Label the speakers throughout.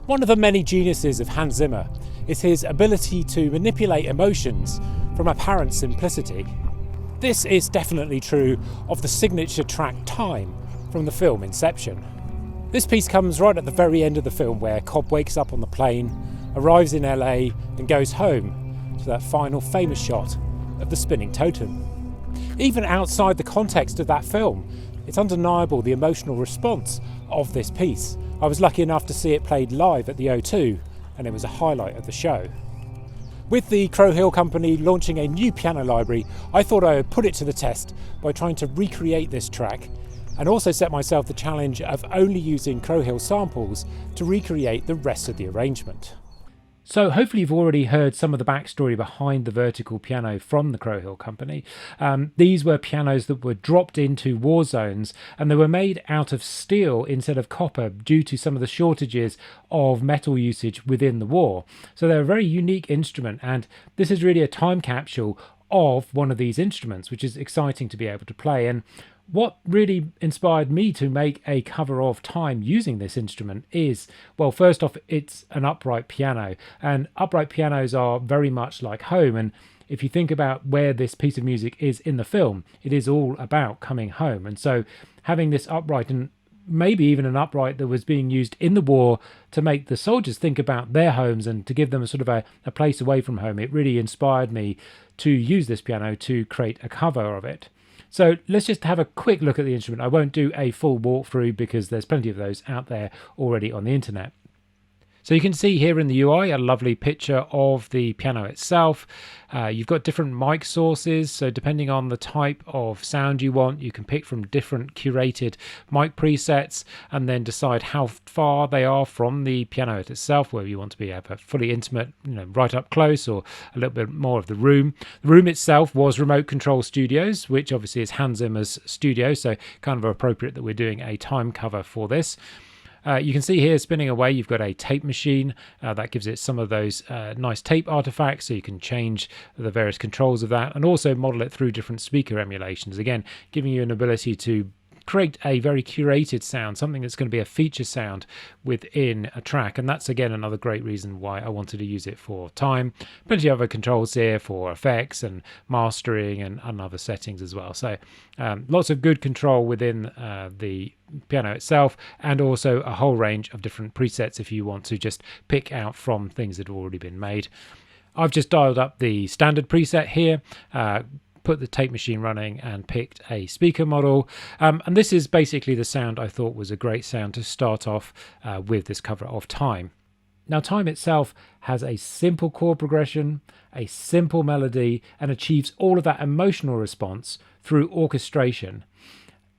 Speaker 1: One of the many geniuses of Hans Zimmer is his ability to manipulate emotions from apparent simplicity. This is definitely true of the signature track Time from the film Inception. This piece comes right at the very end of the film, where Cobb wakes up on the plane, arrives in LA and goes home to that final famous shot of the spinning totem. Even outside the context of that film, it's undeniable the emotional response of this piece. I was lucky enough to see it played live at the O2, and it was a highlight of the show. With the Crow Hill Company launching a new piano library, I thought I would put it to the test by trying to recreate this track, and also set myself the challenge of only using Crow Hill samples to recreate the rest of the arrangement. So hopefully you've already heard some of the backstory behind the vertical piano from the Crow Hill Company. These were pianos that were dropped into war zones, and they were made out of steel instead of copper due to some of the shortages of metal usage within the war. So they're a very unique instrument, and this is really a time capsule of one of these instruments, which is exciting to be able to play. And what really inspired me to make a cover of Time using this instrument is, well, first off, it's an upright piano, and upright pianos are very much like home. And if you think about where this piece of music is in the film, it is all about coming home. And so having this upright, and maybe even an upright that was being used in the war to make the soldiers think about their homes and to give them a sort of a place away from home, it really inspired me to use this piano to create a cover of it. So let's just have a quick look at the instrument. I won't do a full walkthrough because there's plenty of those out there already on the internet. So you can see here in the UI a lovely picture of the piano itself. You've got different mic sources, so depending on the type of sound you want, you can pick from different curated mic presets and then decide how far they are from the piano itself, whether you want to be a fully intimate, right up close, or a little bit more of the room. The room itself was Remote Control Studios, which obviously is Hans Zimmer's studio, so kind of appropriate that we're doing a time cover for this. You can see here spinning away, you've got a tape machine that gives it some of those nice tape artifacts, so you can change the various controls of that and also model it through different speaker emulations, again giving you an ability to create a very curated sound, something that's going to be a feature sound within a track. And that's again another great reason why I wanted to use it for Time. Plenty of other controls here for effects and mastering and other settings as well. So lots of good control within the piano itself, and also a whole range of different presets if you want to just pick out from things that have already been made. I've just dialed up the standard preset here, put the tape machine running and picked a speaker model, and this is basically the sound I thought was a great sound to start off with this cover of Time. Now Time itself has a simple chord progression, a simple melody, and achieves all of that emotional response through orchestration.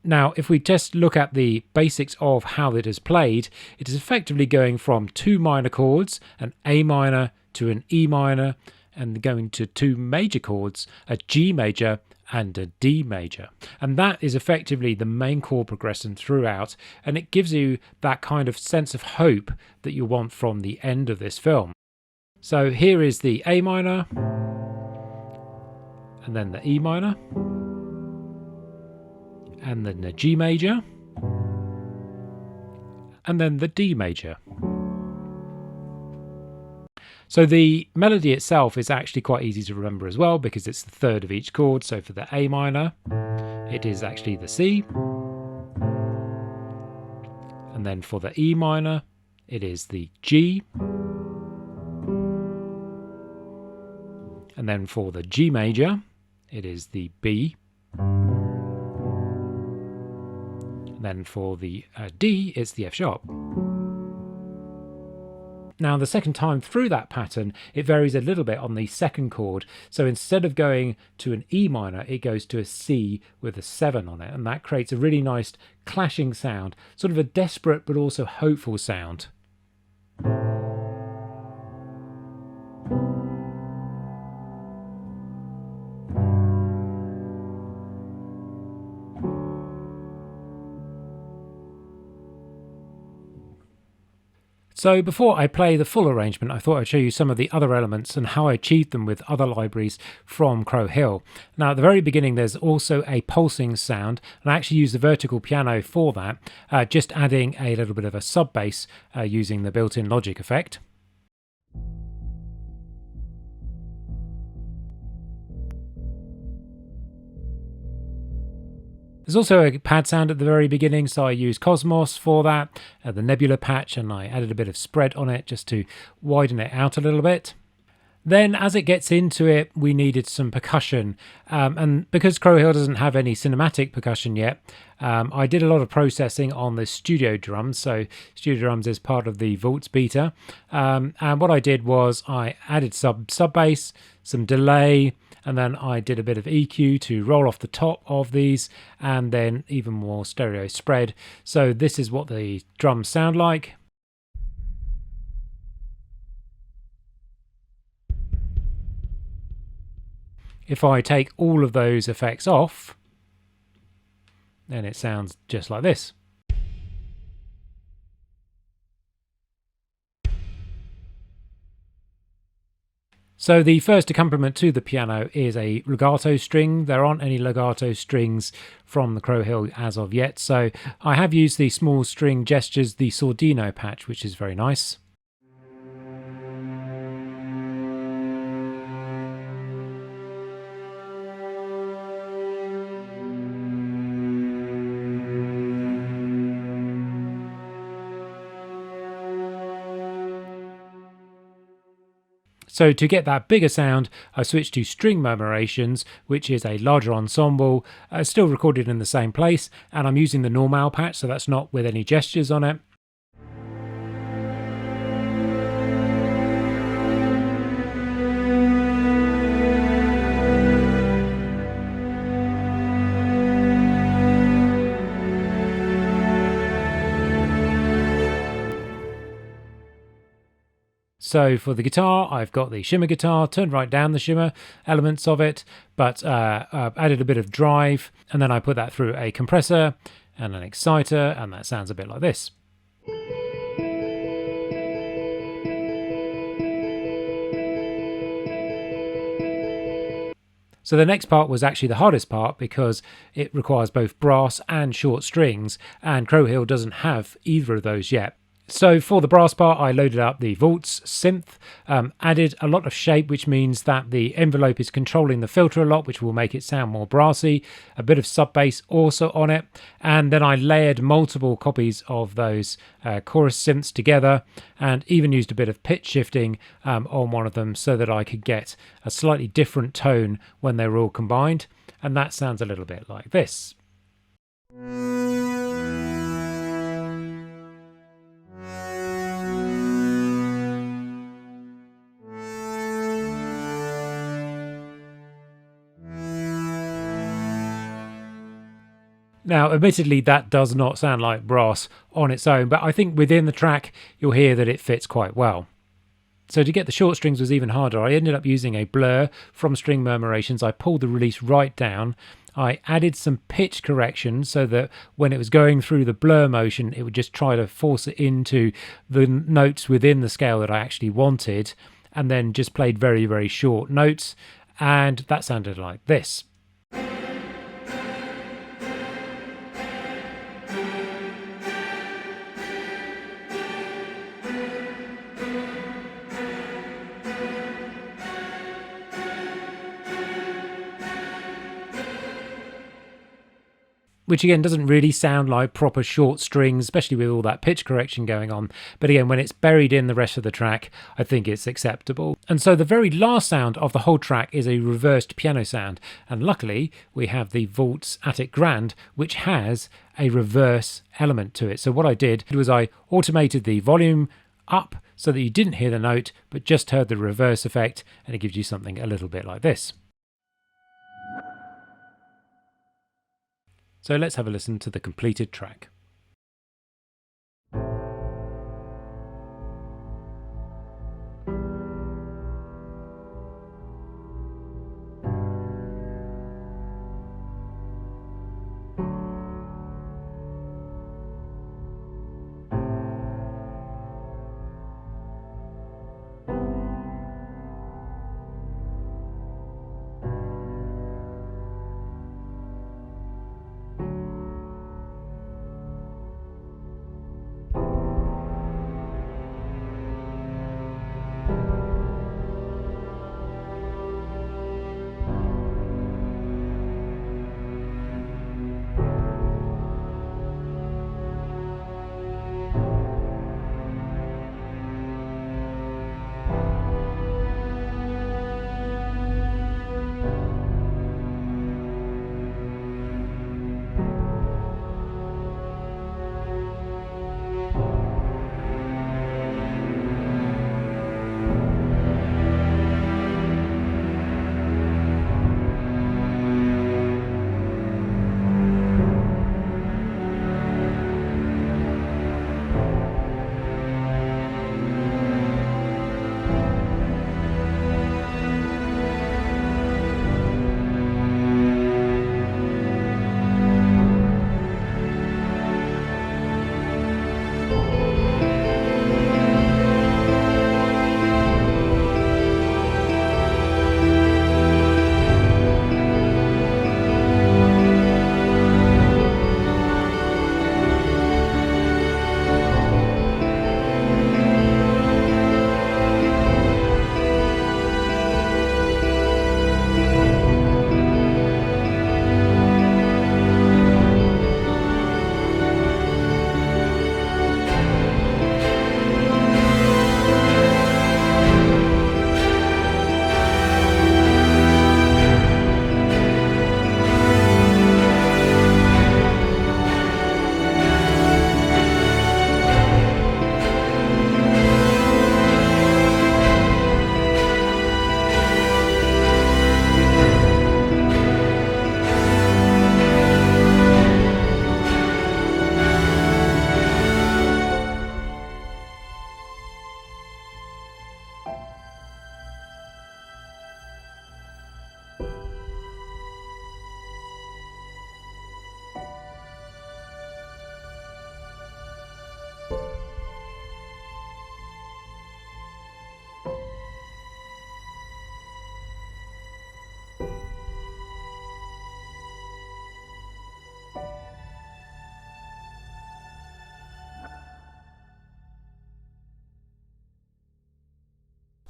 Speaker 1: Now, if we just look at the basics of how it is played, it is effectively going from two minor chords, an A minor to an E minor, and going to two major chords, a G major and a D major. And that is effectively the main chord progression throughout, and it gives you that kind of sense of hope that you want from the end of this film. So here is the A minor, and then the E minor, and then the G major, and then the D major. So the melody itself is actually quite easy to remember as well, because it's the third of each chord. So for the A minor, it is actually the C. And then for the E minor, it is the G. And then for the G major, it is the B. Then for the D, it's the F sharp. Now the second time through that pattern, it varies a little bit on the second chord. So instead of going to an E minor, it goes to a C with a 7 on it. And that creates a really nice clashing sound, sort of a desperate but also hopeful sound. So before I play the full arrangement, I thought I'd show you some of the other elements and how I achieved them with other libraries from Crow Hill. Now at the very beginning there's also a pulsing sound, and I actually use the vertical piano for that, just adding a little bit of a sub bass using the built-in Logic effect. There's also a pad sound at the very beginning, so I used Cosmos for that, the Nebula patch, and I added a bit of spread on it just to widen it out a little bit. Then as it gets into it, we needed some percussion, and because Crow Hill doesn't have any cinematic percussion yet, I did a lot of processing on the studio drums. So studio drums is part of the Vaults beta, and what I did was I added sub bass, some delay, and then I did a bit of EQ to roll off the top of these, and then even more stereo spread. So this is what the drums sound like. If I take all of those effects off, then it sounds just like this. So the first accompaniment to the piano is a legato string. There aren't any legato strings from the Crow Hill as of yet, so I have used the small string gestures, the Sordino patch, which is very nice. So to get that bigger sound, I switched to string murmurations, which is a larger ensemble, still recorded in the same place, and I'm using the normal patch, so that's not with any gestures on it. So for the guitar, I've got the shimmer guitar, turned right down the shimmer elements of it, but added a bit of drive, and then I put that through a compressor and an exciter, and that sounds a bit like this. So the next part was actually the hardest part because it requires both brass and short strings, and Crow Hill doesn't have either of those yet. So for the brass part, I loaded up the Vaults synth, added a lot of shape, which means that the envelope is controlling the filter a lot, which will make it sound more brassy, a bit of sub bass also on it, and then I layered multiple copies of those chorus synths together, and even used a bit of pitch shifting on one of them so that I could get a slightly different tone when they were all combined, and that sounds a little bit like this. Now, admittedly, that does not sound like brass on its own, but I think within the track, you'll hear that it fits quite well. So to get the short strings was even harder. I ended up using a blur from String Murmurations. I pulled the release right down. I added some pitch correction so that when it was going through the blur motion, it would just try to force it into the notes within the scale that I actually wanted, and then just played very, very short notes, and that sounded like this. Which again doesn't really sound like proper short strings, especially with all that pitch correction going on. But again, when it's buried in the rest of the track, I think it's acceptable. And so the very last sound of the whole track is a reversed piano sound. And luckily, we have the Vaults Attic Grand, which has a reverse element to it. So what I did was I automated the volume up so that you didn't hear the note, but just heard the reverse effect, and it gives you something a little bit like this. So let's have a listen to the completed track.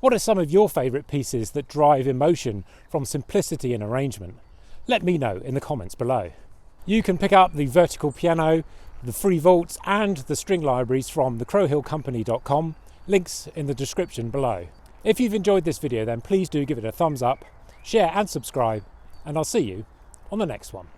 Speaker 1: What are some of your favourite pieces that drive emotion from simplicity in arrangement? Let me know in the comments below. You can pick up the vertical piano, the free vaults and the string libraries from thecrowhillcompany.com, links in the description below. If you've enjoyed this video then please do give it a thumbs up, share and subscribe, and I'll see you on the next one.